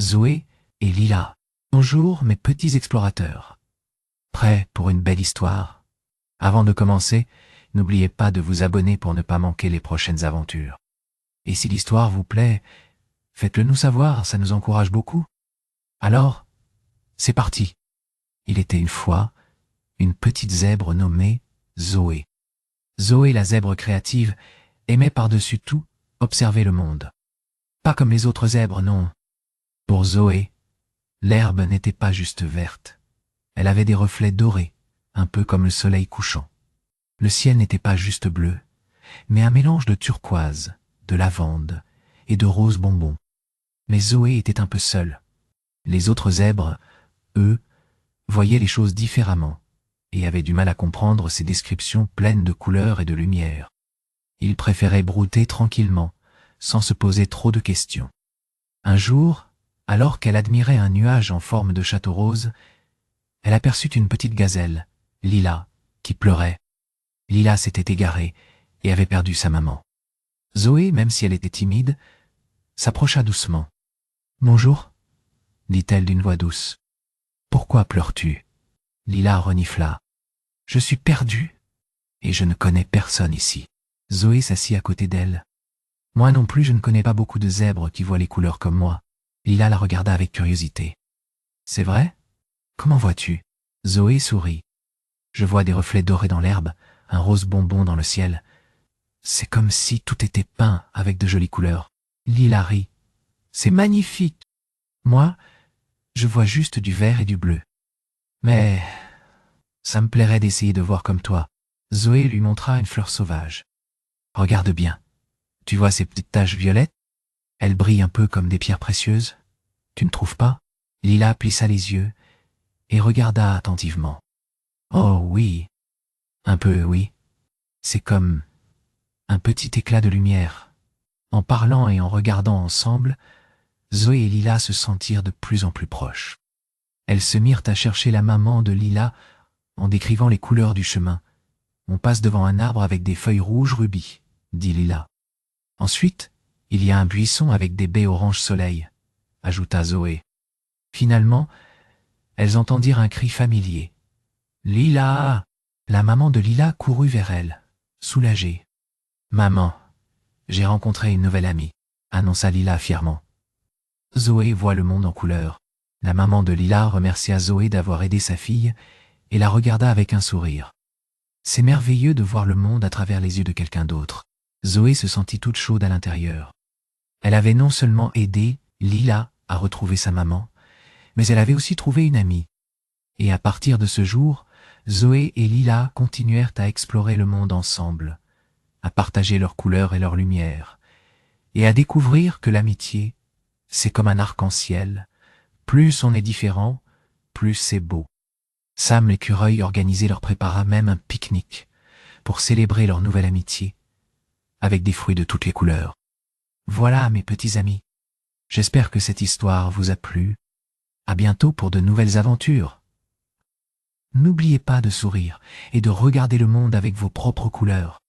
Zoé et Lila. Bonjour mes petits explorateurs. Prêts pour une belle histoire? Avant de commencer, n'oubliez pas de vous abonner pour ne pas manquer les prochaines aventures. Et si l'histoire vous plaît, faites-le nous savoir, ça nous encourage beaucoup. Alors, c'est parti. Il était une fois une petite zèbre nommée Zoé. Zoé, la zèbre créative, aimait par-dessus tout observer le monde. Pas comme les autres zèbres, non. Pour Zoé, l'herbe n'était pas juste verte. Elle avait des reflets dorés, un peu comme le soleil couchant. Le ciel n'était pas juste bleu, mais un mélange de turquoise, de lavande et de rose bonbon. Mais Zoé était un peu seule. Les autres zèbres, eux, voyaient les choses différemment et avaient du mal à comprendre ces descriptions pleines de couleurs et de lumière. Ils préféraient brouter tranquillement, sans se poser trop de questions. Un jour, alors qu'elle admirait un nuage en forme de château rose, elle aperçut une petite gazelle, Lila, qui pleurait. Lila s'était égarée et avait perdu sa maman. Zoé, même si elle était timide, s'approcha doucement. « Bonjour » dit-elle d'une voix douce. « Pourquoi pleures-tu » Lila renifla. « Je suis perdue et je ne connais personne ici. » Zoé s'assit à côté d'elle. « Moi non plus, je ne connais pas beaucoup de zèbres qui voient les couleurs comme moi. » Lila la regarda avec curiosité. « C'est vrai? Comment vois-tu » Zoé sourit. « Je vois des reflets dorés dans l'herbe, un rose bonbon dans le ciel. C'est comme si tout était peint avec de jolies couleurs. » Lila rit. « C'est magnifique. Moi, je vois juste du vert et du bleu. Mais ça me plairait d'essayer de voir comme toi. » Zoé lui montra une fleur sauvage. « Regarde bien. Tu vois ces petites taches violettes? Elles brillent un peu comme des pierres précieuses. Tu ne trouves pas ?» Lila plissa les yeux et regarda attentivement. « Oh oui, un peu oui. C'est comme un petit éclat de lumière. » En parlant et en regardant ensemble, Zoé et Lila se sentirent de plus en plus proches. Elles se mirent à chercher la maman de Lila en décrivant les couleurs du chemin. « On passe devant un arbre avec des feuilles rouges rubis, » dit Lila. « Ensuite, il y a un buisson avec des baies orange soleil, » ajouta Zoé. Finalement, elles entendirent un cri familier. « Lila !» La maman de Lila courut vers elle, soulagée. « Maman, j'ai rencontré une nouvelle amie, » annonça Lila fièrement. Zoé voit le monde en couleur. La maman de Lila remercia Zoé d'avoir aidé sa fille et la regarda avec un sourire. C'est merveilleux de voir le monde à travers les yeux de quelqu'un d'autre. Zoé se sentit toute chaude à l'intérieur. Elle avait non seulement aidé Lila à retrouver sa maman, mais elle avait aussi trouvé une amie. Et à partir de ce jour, Zoé et Lila continuèrent à explorer le monde ensemble, à partager leurs couleurs et leurs lumières, et à découvrir que l'amitié, c'est comme un arc-en-ciel. Plus on est différent, plus c'est beau. Sam l'écureuil organisé leur prépara même un pique-nique pour célébrer leur nouvelle amitié, avec des fruits de toutes les couleurs. Voilà mes petits amis. J'espère que cette histoire vous a plu. À bientôt pour de nouvelles aventures. N'oubliez pas de sourire et de regarder le monde avec vos propres couleurs.